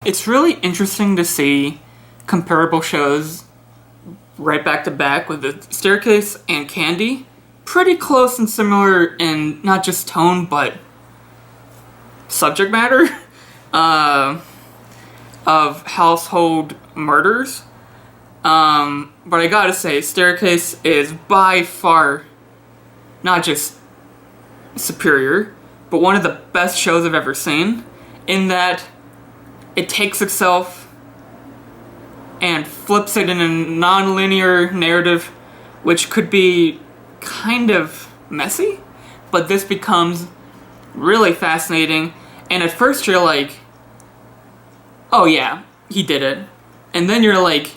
It's really interesting to see comparable shows right back to back with The Staircase and Candy. Pretty close and similar in not just tone, but subject matter of household murders. But I gotta say, Staircase is by far not just superior, but one of the best shows I've ever seen, in that it takes itself and flips it in a non-linear narrative, which could be kind of messy, but this becomes really fascinating. And at first you're like, oh yeah, he did it. And then you're like,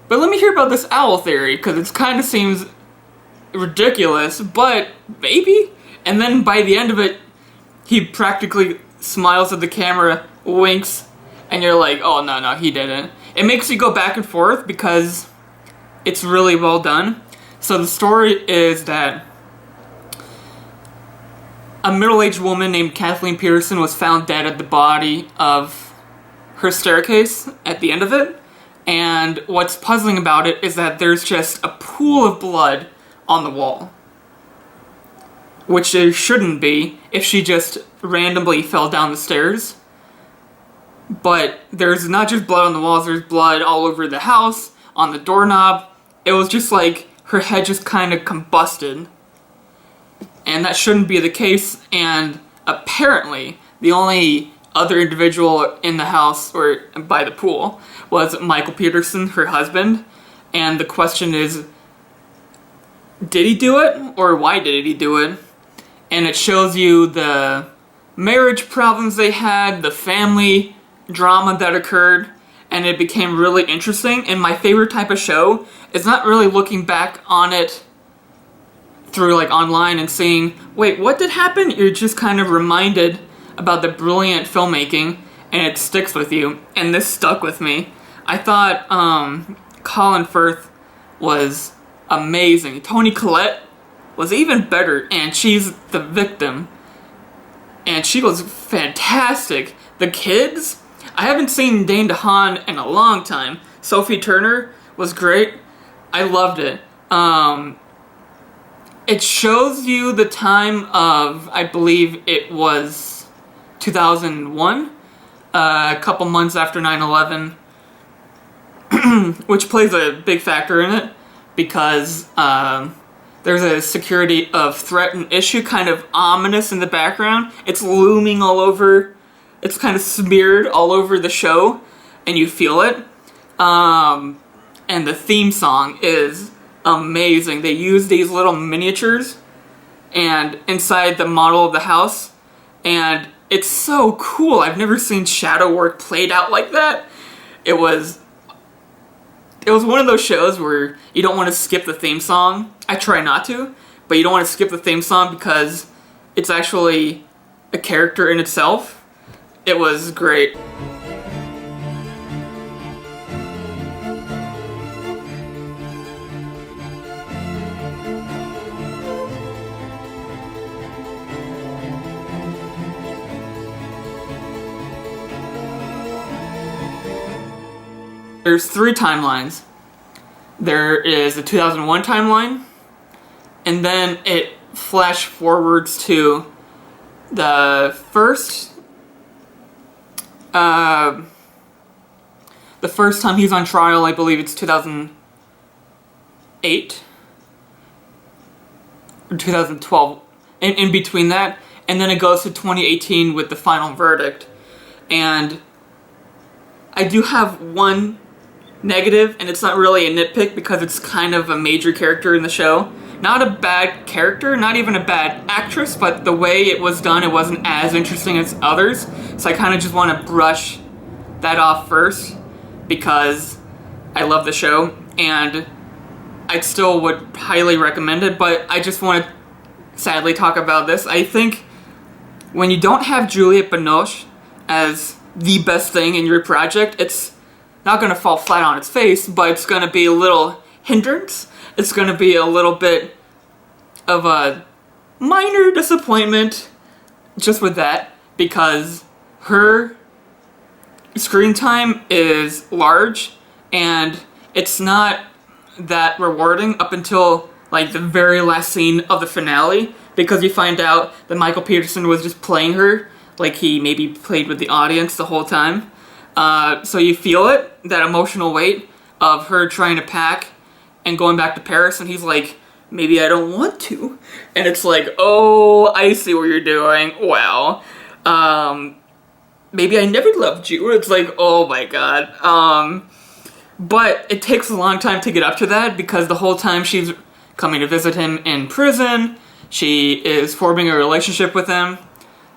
but let me hear about this owl theory, because it kind of seems ridiculous, but maybe? And then by the end of it, he practically smiles at the camera, winks, and you're like, oh no, he didn't. It makes you go back and forth because it's really well done. So the story is that a middle-aged woman named Kathleen Peterson was found dead at the body of her staircase at the end of it. And what's puzzling about it is that there's just a pool of blood on the wall, which there shouldn't be if she just randomly fell down the stairs. But there's not just blood on the walls, there's blood all over the house, on the doorknob. It was just like her head just kind of combusted. And that shouldn't be the case, and apparently the only other individual in the house, or by the pool, was Michael Peterson, her husband. And the question is, did he do it, or why did he do it? And it shows you the marriage problems they had, the family drama that occurred, and it became really interesting. And my favorite type of show is not really looking back on it through like online and seeing, wait, what did happen? You're just kind of reminded about the brilliant filmmaking, and it sticks with you. And this stuck with me. I thought Colin Firth was amazing. Toni Collette was even better, and she's the victim, and she was fantastic. The kids, I haven't seen Dane DeHaan in a long time. Sophie Turner was great. I loved it. It shows you the time of, I believe it was 2001, a couple months after 9/11, which plays a big factor in it, because there's a security of threat and issue kind of ominous in the background. It's looming all over. It's kind of smeared all over the show, and you feel it. And the theme song is amazing. They use these little miniatures and inside the model of the house, and it's so cool. I've never seen shadow work played out like that. It was one of those shows where you don't want to skip the theme song. I try not to, but you don't want to skip the theme song because it's actually a character in itself. It was great. There's 3 timelines. There is the 2001 timeline, and then it flash forwards to the first time he's on trial. I believe it's 2008 or 2012, in between that, and then it goes to 2018 with the final verdict. And I do have one negative, and it's not really a nitpick because it's kind of a major character in the show. Not a bad character, not even a bad actress, but the way it was done, it wasn't as interesting as others. So I kind of just want to brush that off first because I love the show, and I still would highly recommend it, but I just want to sadly talk about this. I think when you don't have Juliette Binoche as the best thing in your project, it's not going to fall flat on its face, but it's going to be a little hindrance. It's going to be a little bit of a minor disappointment just with that, because her screen time is large, and it's not that rewarding up until like the very last scene of the finale, because you find out that Michael Peterson was just playing her, like he maybe played with the audience the whole time. So you feel it, that emotional weight of her trying to pack and going back to Paris, and he's like, maybe I don't want to. And it's like, oh, I see what you're doing. Wow. Maybe I never loved you. It's like, oh my god. But it takes a long time to get up to that, because the whole time she's coming to visit him in prison, she is forming a relationship with him,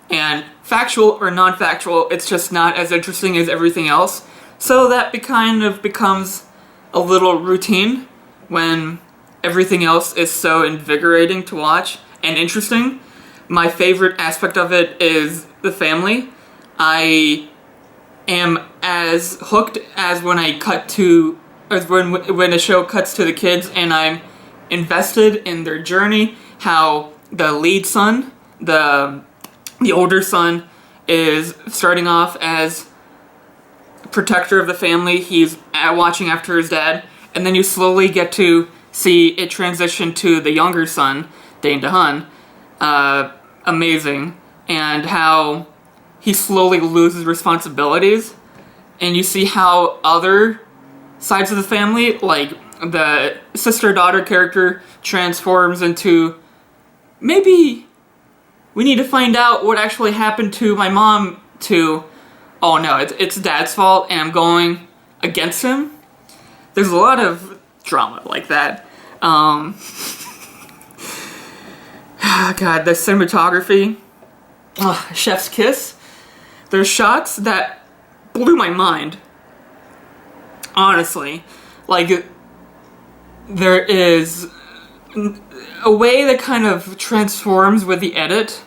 and factual or non-factual, it's just not as interesting as everything else. So that kind of becomes a little routine when everything else is so invigorating to watch and interesting. My favorite aspect of it is the family. I am as hooked as when when a show cuts to the kids, and I'm invested in their journey. How the lead son, the older son, is starting off as protector of the family. He's watching after his dad, and then you slowly get to see it transition to the younger son, Dane DeHaan. Amazing. And how he slowly loses responsibilities, and you see how other sides of the family, like the sister-daughter character, transforms into, maybe we need to find out what actually happened to my mom, to, oh no, it's dad's fault and I'm going against him. There's a lot of drama like that. God, the cinematography, chef's kiss. There's shots that blew my mind, honestly. Like, there is a way that kind of transforms with the edit,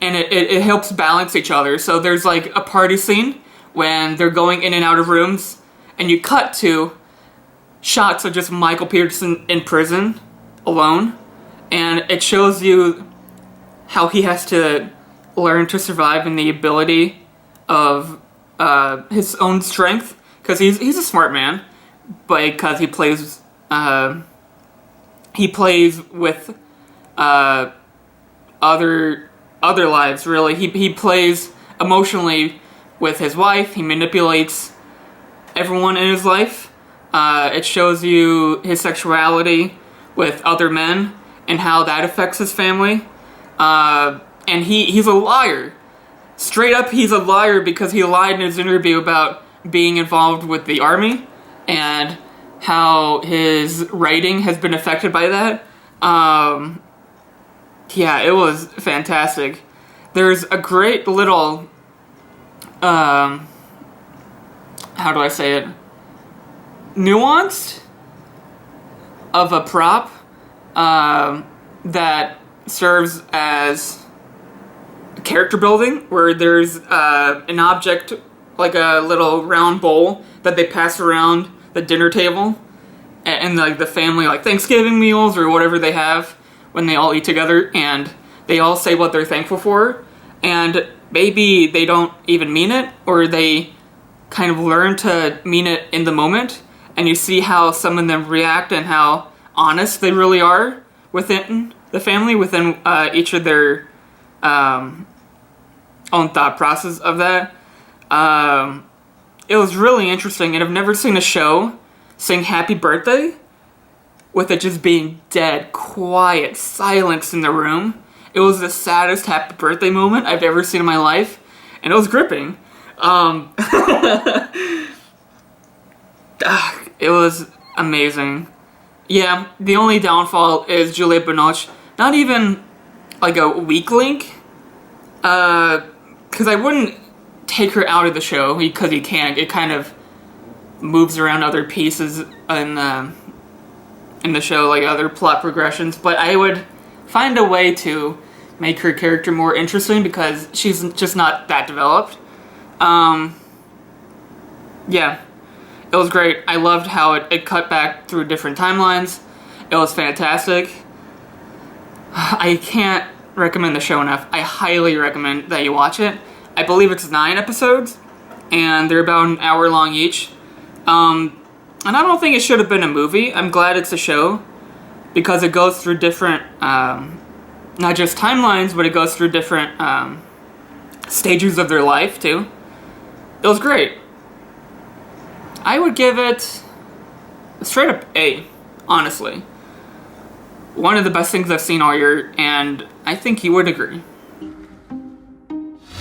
and it helps balance each other. So there's like a party scene when they're going in and out of rooms, and you cut to shots of just Michael Peterson in prison alone, and it shows you how he has to learn to survive and the ability of his own strength, because he's a smart man, but because he plays with other lives, really. He plays emotionally with his wife. He manipulates everyone in his life. It shows you his sexuality with other men and how that affects his family. And he's a liar. Straight up, he's a liar, because he lied in his interview about being involved with the army and how his writing has been affected by that. Yeah, it was fantastic. There's a great little, how do I say it? Nuanced of a prop that serves as character building, where there's an object, like a little round bowl that they pass around the dinner table, and like the family, like Thanksgiving meals or whatever they have when they all eat together, and they all say what they're thankful for, and maybe they don't even mean it, or they kind of learn to mean it in the moment, and you see how some of them react and how honest they really are within the family, within each of their own thought process of that. It was really interesting, and I've never seen a show sing Happy Birthday with it just being dead, quiet, silence in the room. It was the saddest Happy Birthday moment I've ever seen in my life, and it was gripping. It was amazing. Yeah, the only downfall is Juliette Binoche. Not even like a weak link, because I wouldn't take her out of the show, because you can't. It kind of moves around other pieces in the show, like other plot progressions, but I would find a way to make her character more interesting, because she's just not that developed. Yeah, it was great. I loved how it cut back through different timelines. It was fantastic. I can't recommend the show enough. I highly recommend that you watch it. I believe it's 9 episodes, and they're about an hour long each. And I don't think it should have been a movie. I'm glad it's a show, because it goes through different, not just timelines, but it goes through different stages of their life, too. It was great. I would give it a straight up A, honestly. One of the best things I've seen all year, and I think you would agree.